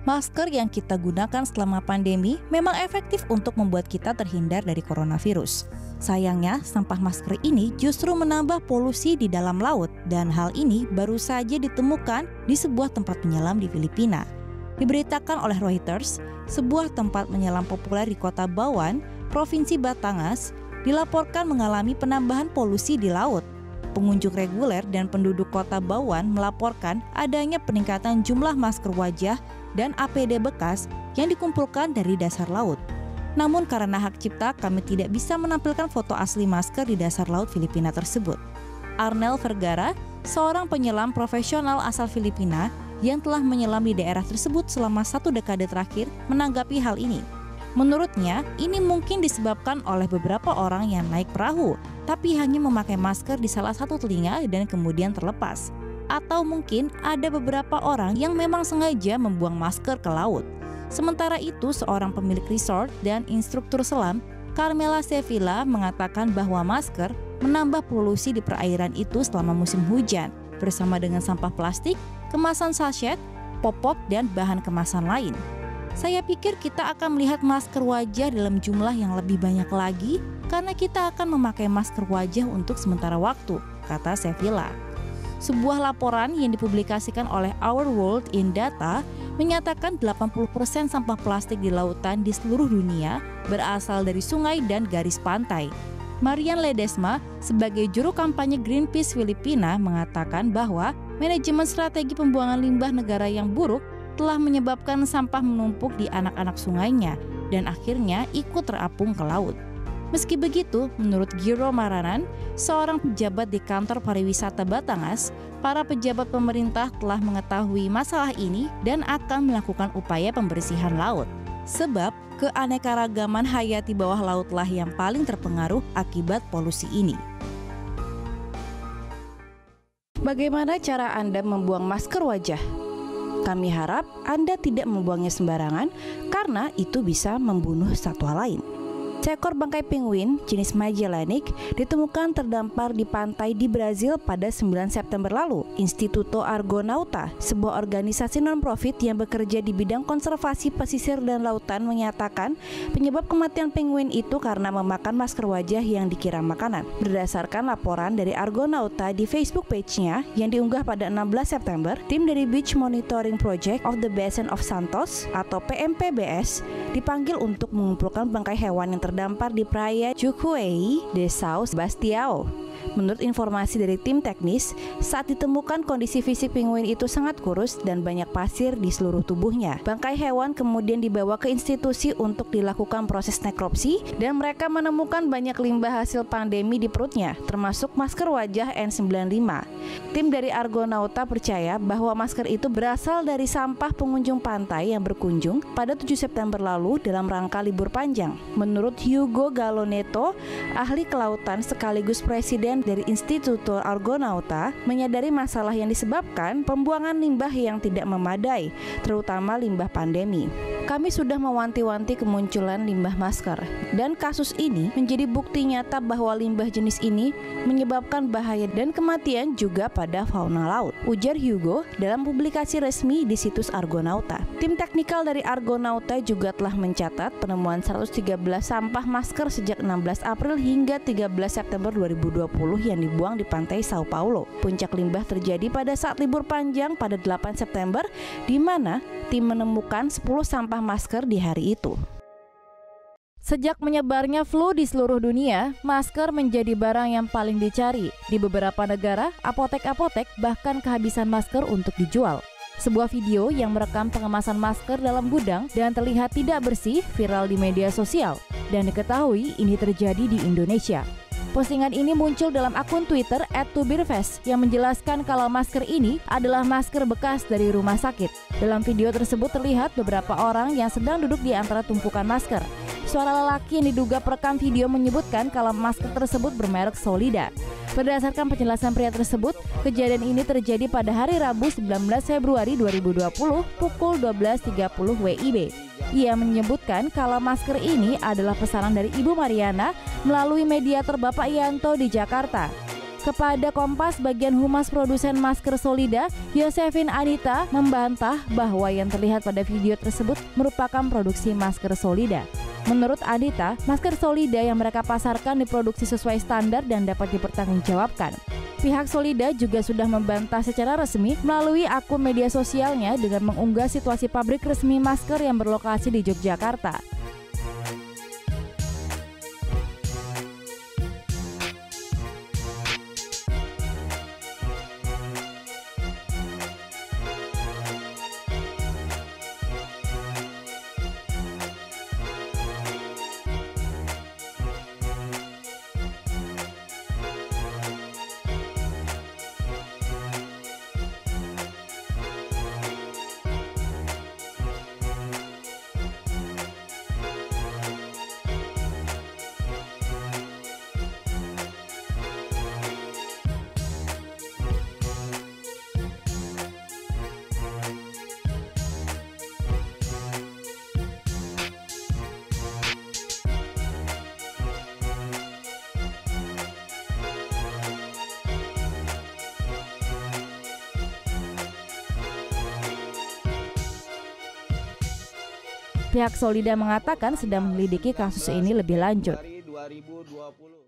Masker yang kita gunakan selama pandemi memang efektif untuk membuat kita terhindar dari coronavirus. Sayangnya, sampah masker ini justru menambah polusi di dalam laut dan hal ini baru saja ditemukan di sebuah tempat penyelam di Filipina. Diberitakan oleh Reuters, sebuah tempat menyelam populer di kota Bawan, Provinsi Batangas, dilaporkan mengalami penambahan polusi di laut. Pengunjung reguler dan penduduk kota Bawan melaporkan adanya peningkatan jumlah masker wajah dan APD bekas yang dikumpulkan dari dasar laut. Namun karena hak cipta, kami tidak bisa menampilkan foto asli masker di dasar laut Filipina tersebut. Arnel Vergara, seorang penyelam profesional asal Filipina yang telah menyelam di daerah tersebut selama 1 dekade terakhir, menanggapi hal ini. Menurutnya, ini mungkin disebabkan oleh beberapa orang yang naik perahu, tapi hanya memakai masker di salah satu telinga dan kemudian terlepas. Atau mungkin ada beberapa orang yang memang sengaja membuang masker ke laut. Sementara itu, seorang pemilik resort dan instruktur selam, Carmela Sevilla, mengatakan bahwa masker menambah polusi di perairan itu selama musim hujan, bersama dengan sampah plastik, kemasan sachet, popok, dan bahan kemasan lain. Saya pikir kita akan melihat masker wajah dalam jumlah yang lebih banyak lagi karena kita akan memakai masker wajah untuk sementara waktu, kata Sevilla. Sebuah laporan yang dipublikasikan oleh Our World in Data menyatakan 80% sampah plastik di lautan di seluruh dunia berasal dari sungai dan garis pantai. Marian Ledesma, sebagai juru kampanye Greenpeace Filipina, mengatakan bahwa manajemen strategi pembuangan limbah negara yang buruk telah menyebabkan sampah menumpuk di anak-anak sungainya dan akhirnya ikut terapung ke laut. Meski begitu, menurut Giro Maranan, seorang pejabat di kantor pariwisata Batangas, para pejabat pemerintah telah mengetahui masalah ini dan akan melakukan upaya pembersihan laut. Sebab, keanekaragaman hayati bawah lautlah yang paling terpengaruh akibat polusi ini. Bagaimana cara Anda membuang masker wajah? Kami harap Anda tidak membuangnya sembarangan karena itu bisa membunuh satwa lain. Seekor bangkai penguin jenis Magellanic ditemukan terdampar di pantai di Brazil pada 9 September lalu. Instituto Argonauta, sebuah organisasi non-profit yang bekerja di bidang konservasi pesisir dan lautan, menyatakan penyebab kematian penguin itu karena memakan masker wajah yang dikira makanan. Berdasarkan laporan dari Argonauta di Facebook page-nya yang diunggah pada 16 September, tim dari Beach Monitoring Project of the Basin of Santos atau PMPBS dipanggil untuk mengumpulkan bangkai hewan yang terdampar di Praia Jucuey de São Sebastião. Menurut informasi dari tim teknis, saat ditemukan kondisi fisik penguin itu sangat kurus dan banyak pasir di seluruh tubuhnya. Bangkai hewan kemudian dibawa ke institusi untuk dilakukan proses nekropsi dan mereka menemukan banyak limbah hasil pandemi di perutnya, termasuk masker wajah N95. Tim dari Argonauta percaya bahwa masker itu berasal dari sampah pengunjung pantai yang berkunjung pada 7 September lalu dalam rangka libur panjang. Menurut Hugo Galoneto, ahli kelautan sekaligus presiden dari Instituto Argonauta, menyadari masalah yang disebabkan pembuangan limbah yang tidak memadai, terutama limbah pandemi. Kami sudah mewanti-wanti kemunculan limbah masker, dan kasus ini menjadi bukti nyata bahwa limbah jenis ini menyebabkan bahaya dan kematian juga pada fauna laut, ujar Hugo dalam publikasi resmi di situs Argonauta. Tim teknikal dari Argonauta juga telah mencatat penemuan 113 sampah masker sejak 16 April hingga 13 September 2020 yang dibuang di pantai Sao Paulo. Puncak limbah terjadi pada saat libur panjang pada 8 September, di mana tim menemukan 10 sampah masker di hari itu. Sejak menyebarnya flu di seluruh dunia, masker menjadi barang yang paling dicari. Di beberapa negara, apotek-apotek bahkan kehabisan masker untuk dijual. Sebuah video yang merekam pengemasan masker dalam gudang dan terlihat tidak bersih viral di media sosial, dan diketahui ini terjadi di Indonesia. Postingan ini muncul dalam akun Twitter @tubirfest yang menjelaskan kalau masker ini adalah masker bekas dari rumah sakit. Dalam video tersebut terlihat beberapa orang yang sedang duduk di antara tumpukan masker. Suara lelaki yang diduga perekam video menyebutkan kalau masker tersebut bermerek Solida. Berdasarkan penjelasan pria tersebut, kejadian ini terjadi pada hari Rabu 19 Februari 2020 pukul 12.30 WIB. Ia menyebutkan kalau masker ini adalah pesanan dari Ibu Mariana melalui mediator Bapak Yanto di Jakarta. Kepada Kompas, bagian humas produsen masker Solida, Yosefin Anita, membantah bahwa yang terlihat pada video tersebut merupakan produksi masker Solida. Menurut Anita, masker Solida yang mereka pasarkan diproduksi sesuai standar dan dapat dipertanggungjawabkan. Pihak Solida juga sudah membantah secara resmi melalui akun media sosialnya dengan mengunggah situasi pabrik resmi masker yang berlokasi di Yogyakarta. Pihak Solida mengatakan sedang menyelidiki kasus ini lebih lanjut. Dari 2020.